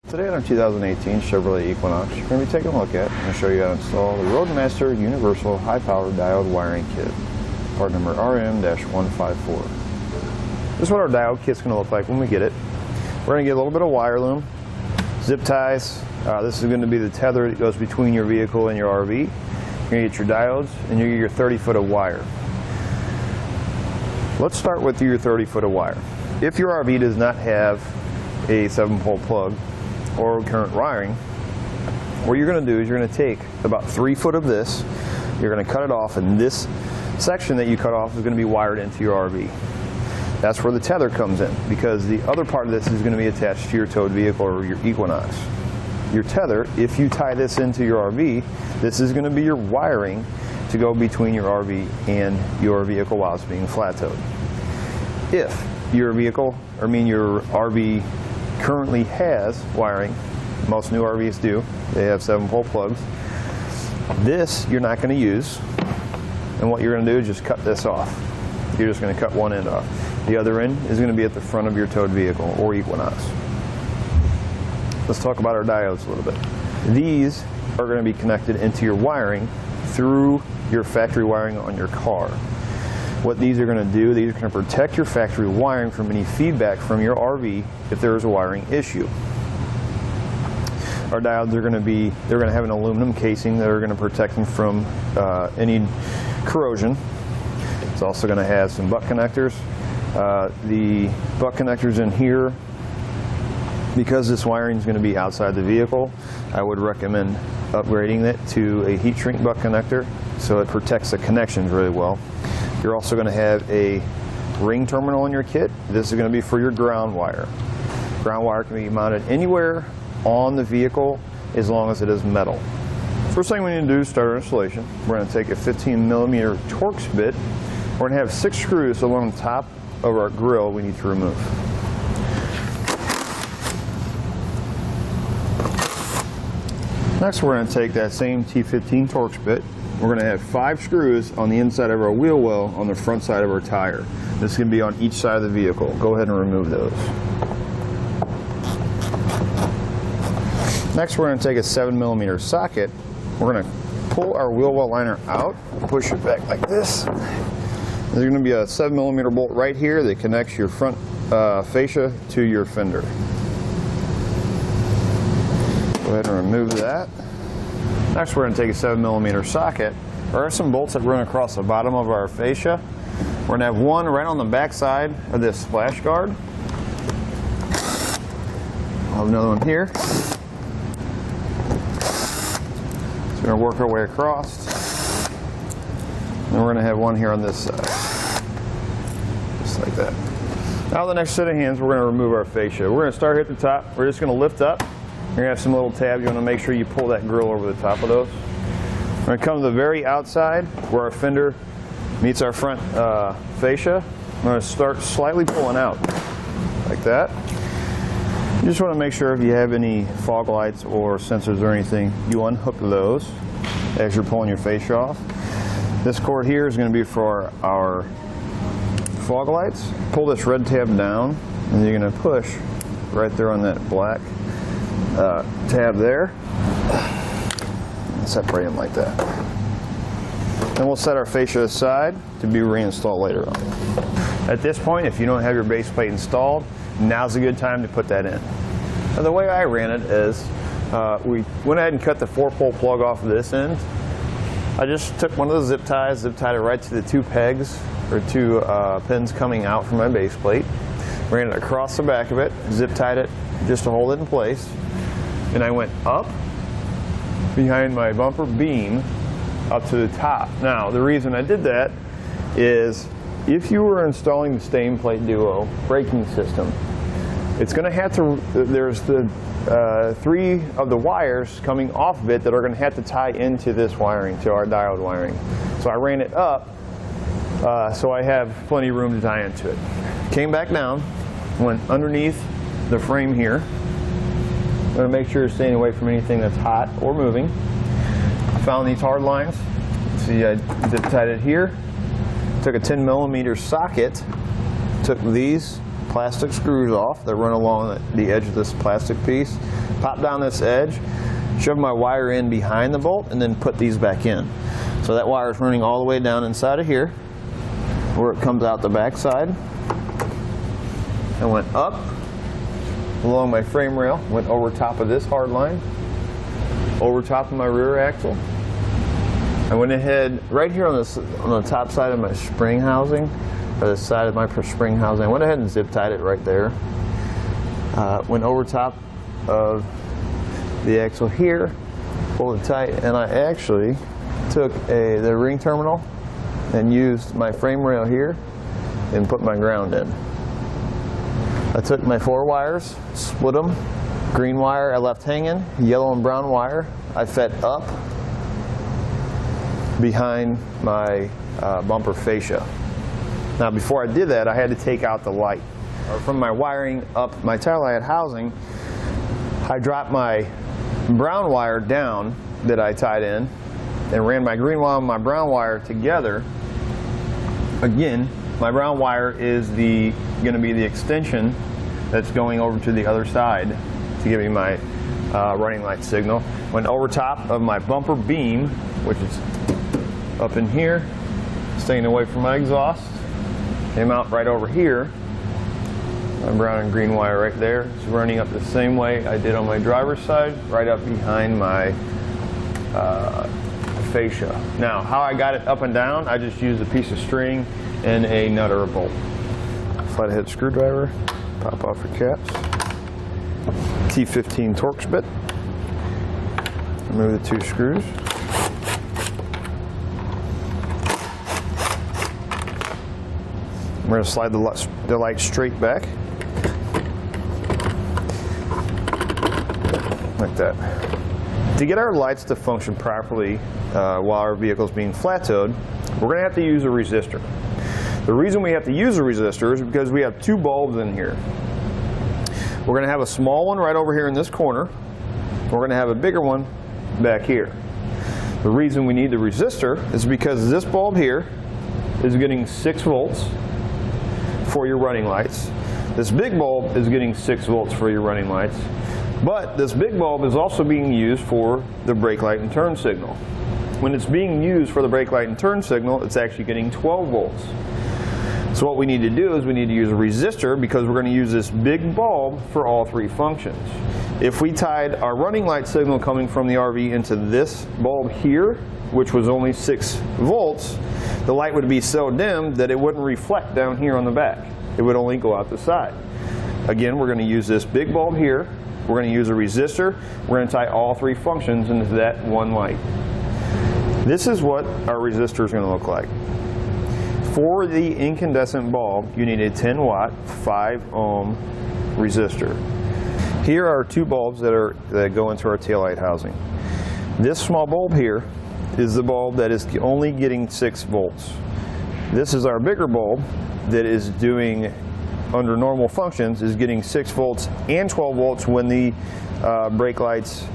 Today on our 2018 Chevrolet Equinox, we're going to be taking a look at and show you how to install the Roadmaster Universal High Power Diode Wiring Kit, part number RM-154. This is what our diode kit's going to look like when we get it. We're going to get a little bit of wire loom, zip ties. This is going to be the tether that goes between your vehicle and your RV. You're going to get your diodes and you get your 30-foot of wire. Let's start with your 30-foot of wire. If your RV does not have a 7-pole plug or current wiring, what you're going to do is you're going to take about 3 foot of this, you're going to cut it off, and this section that you cut off is going to be wired into your RV. That's where the tether comes in, because the other part of this is going to be attached to your towed vehicle or your Equinox. Your tether, if you tie this into your RV, this is going to be your wiring to go between your RV and your vehicle while it's being flat towed. If your vehicle, your RV currently has wiring, most new RVs do, they have 7-pole plugs, this you're not going to use, and what you're going to do is just cut this off. You're just going to cut one end off. The other end is going to be at the front of your towed vehicle or Equinox. Let's talk about our diodes a little bit. These are going to be connected into your wiring through your factory wiring on your car. What these are going to do, these are going to protect your factory wiring from any feedback from your RV if there is a wiring issue. Our diodes are going to have an aluminum casing that are going to protect them from any corrosion. It's also going to have some butt connectors. The butt connectors in here, because this wiring is going to be outside the vehicle, I would recommend upgrading it to a heat shrink butt connector so it protects the connections really well. You're also going to have a ring terminal in your kit. This is going to be for your ground wire. Ground wire can be mounted anywhere on the vehicle as long as it is metal. First thing we need to do is start our installation. We're going to take a 15mm Torx bit. We're going to have 6 screws along the top of our grill we need to remove. Next, we're going to take that same T15 Torx bit. We're going to have 5 screws on the inside of our wheel well on the front side of our tire. This is going to be on each side of the vehicle. Go ahead and remove those. Next, we're going to take a 7mm socket. We're going to pull our wheel well liner out, push it back like this. There's going to be a 7mm bolt right here that connects your front fascia to your fender. Go ahead and remove that. Next, we're going to take a 7mm socket. There are some bolts that run across the bottom of our fascia. We're going to have one right on the back side of this splash guard. I'll have another one here. So we're going to work our way across. And we're going to have one here on this side. Just like that. Now the next set of hands, we're going to remove our fascia. We're going to start here at the top. We're just going to lift up. You're going to have some little tabs. You want to make sure you pull that grill over the top of those. We're going to come to the very outside where our fender meets our front fascia. I'm going to start slightly pulling out like that. You just want to make sure if you have any fog lights or sensors or anything, you unhook those as you're pulling your fascia off. This cord here is going to be for our fog lights. Pull this red tab down and you're going to push right there on that black tab there, and separate them like that. Then we'll set our fascia aside to be reinstalled later on. At this point, if you don't have your base plate installed, now's a good time to put that in. Now, the way I ran it is we went ahead and cut the 4-pole plug off of this end. I just took one of the zip tied it right to the 2 pegs or 2 pins coming out from my base plate, ran it across the back of it, zip tied it just to hold it in place. And I went up behind my bumper beam up to the top. Now, the reason I did that is if you were installing the Stay Plate Duo braking system, it's going to have to, there's the 3 of the wires coming off of it that are going to have to tie into this wiring, to our diode wiring. So I ran it up so I have plenty of room to tie into it. Came back down, went underneath the frame here. I'm going to make sure you're staying away from anything that's hot or moving. I found these hard lines. See, I zip tied it here. Took a 10mm socket, took these plastic screws off that run along the edge of this plastic piece, Pop down this edge, shove my wire in behind the bolt, and then put these back in. So that wire is running all the way down inside of here, where it comes out the back side, and went up along my frame rail, went over top of this hard line, over top of my rear axle. I went ahead right here on the top side of my spring housing, or the side of my spring housing. I went ahead and zip tied it right there. Went over top of the axle here, pulled it tight, and I actually took the ring terminal and used my frame rail here and put my ground in. I took my 4 wires, split them. Green wire I left hanging, yellow and brown wire I fed up behind my bumper fascia. Now before I did that, I had to take out the light. From my wiring up my Taillight housing, I dropped my brown wire down that I tied in and ran my green wire and my brown wire together. Again, my brown wire is going to be the extension that's going over to the other side to give me my running light signal. Went over top of my bumper beam, which is up in here, staying away from my exhaust. Came out right over here. My brown and green wire right there is running up the same way I did on my driver's side, right up behind my fascia. Now, how I got it up and down, I just used a piece of string and a nut or a bolt. Flathead screwdriver, pop off your caps. T15 Torx bit. Remove the 2 screws. I'm going to slide the light straight back. Like that. To get our lights to function properly while our vehicle is being flat-towed, we're going to have to use a resistor. The reason we have to use a resistor is because we have 2 bulbs in here. We're going to have a small one right over here in this corner. We're going to have a bigger one back here. The reason we need the resistor is because this bulb here is getting 6 volts for your running lights. This big bulb is getting 6 volts for your running lights. But this big bulb is also being used for the brake light and turn signal. When it's being used for the brake light and turn signal, it's actually getting 12 volts. So what we need to do is we need to use a resistor because we're going to use this big bulb for all 3 functions. If we tied our running light signal coming from the RV into this bulb here, which was only 6 volts, the light would be so dim that it wouldn't reflect down here on the back. It would only go out the side. Again, we're going to use this big bulb here. We're going to use a resistor. We're going to tie all 3 functions into that one light. This is what our resistor is going to look like. For the incandescent bulb, you need a 10 watt, 5 ohm resistor. Here are 2 bulbs that go into our taillight housing. This small bulb here is the bulb that is only getting 6 volts. This is our bigger bulb that is doing, under normal functions, is getting 6 volts and 12 volts when the brake lights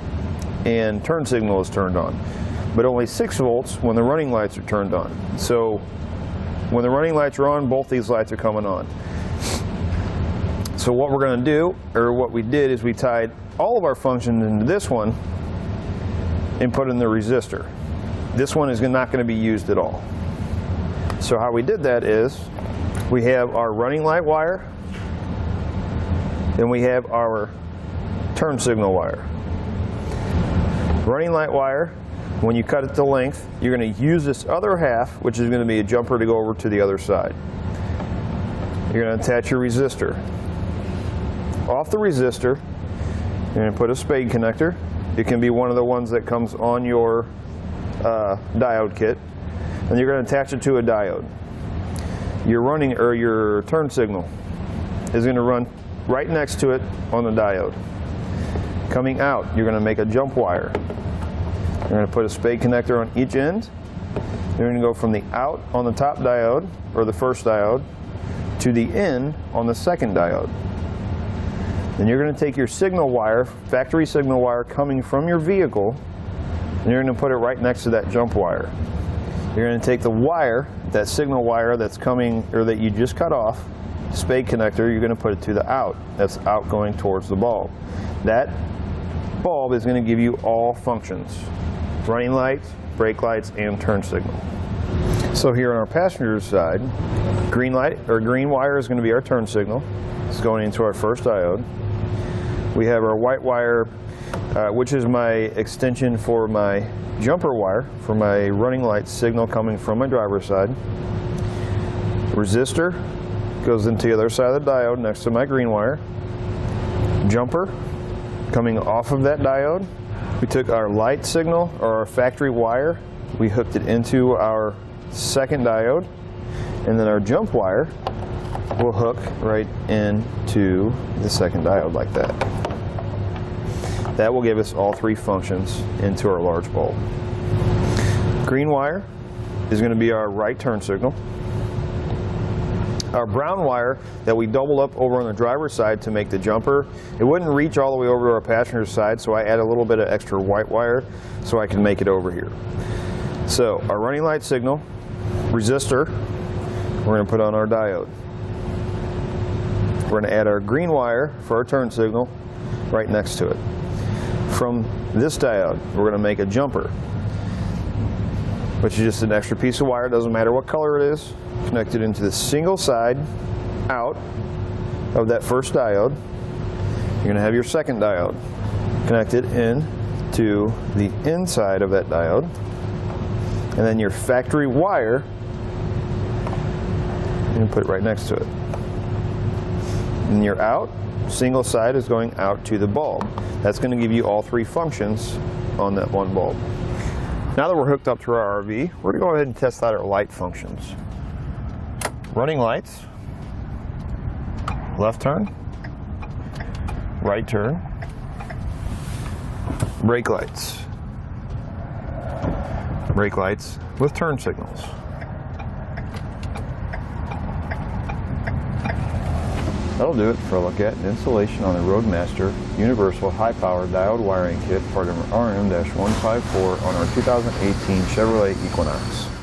and turn signal is turned on, but only 6 volts when the running lights are turned on. So when the running lights are on, both these lights are coming on. So what we're going to do, or what we did, is we tied all of our functions into this one and put in the resistor. This one is not going to be used at all. So how we did that is we have our running light wire and we have our turn signal wire. Running light wire, when you cut it to length, you're going to use this other half, which is going to be a jumper to go over to the other side. You're going to attach your resistor. Off the resistor, you're going to put a spade connector. It can be one of the ones that comes on your diode kit, and you're going to attach it to a diode. Your turn signal is going to run right next to it on the diode. Coming out, you're going to make a jump wire. You're going to put a spade connector on each end. You're going to go from the out on the top diode, or the first diode, to the in on the second diode. Then you're going to take your signal wire, factory signal wire coming from your vehicle, and you're going to put it right next to that jump wire. You're going to take the wire, that signal wire that's coming, or that you just cut off, spade connector, you're going to put it to the out. That's out going towards the bulb. That bulb is going to give you all functions: running lights, brake lights, and turn signal. So here on our passenger side, green light or green wire is going to be our turn signal. It's going into our first diode. We have our white wire, which is my extension for my jumper wire for my running light signal coming from my driver's side. Resistor goes into the other side of the diode next to my green wire. Jumper coming off of that diode. We took our light signal, or our factory wire, we hooked it into our second diode, and then our jump wire will hook right into the second diode like that. That will give us all three functions into our large bulb. Green wire is going to be our right turn signal. Our brown wire that we doubled up over on the driver's side to make the jumper, it wouldn't reach all the way over to our passenger side, so I add a little bit of extra white wire so I can make it over here. So our running light signal, resistor, we're going to put on our diode. We're going to add our green wire for our turn signal right next to it. From this diode, we're going to make a jumper, which is just an extra piece of wire, doesn't matter what color it is, connected into the single side out of that first diode. You're going to have your second diode connected in to the inside of that diode, and then your factory wire, you can put it right next to it. And your out, single side is going out to the bulb. That's going to give you all three functions on that one bulb. Now that we're hooked up to our RV, we're going to go ahead and test out our light functions. Running lights, left turn, right turn, brake lights with turn signals. That'll do it for a look at and installation on the Roadmaster Universal High Power Diode Wiring Kit, part number RM-154 on our 2018 Chevrolet Equinox.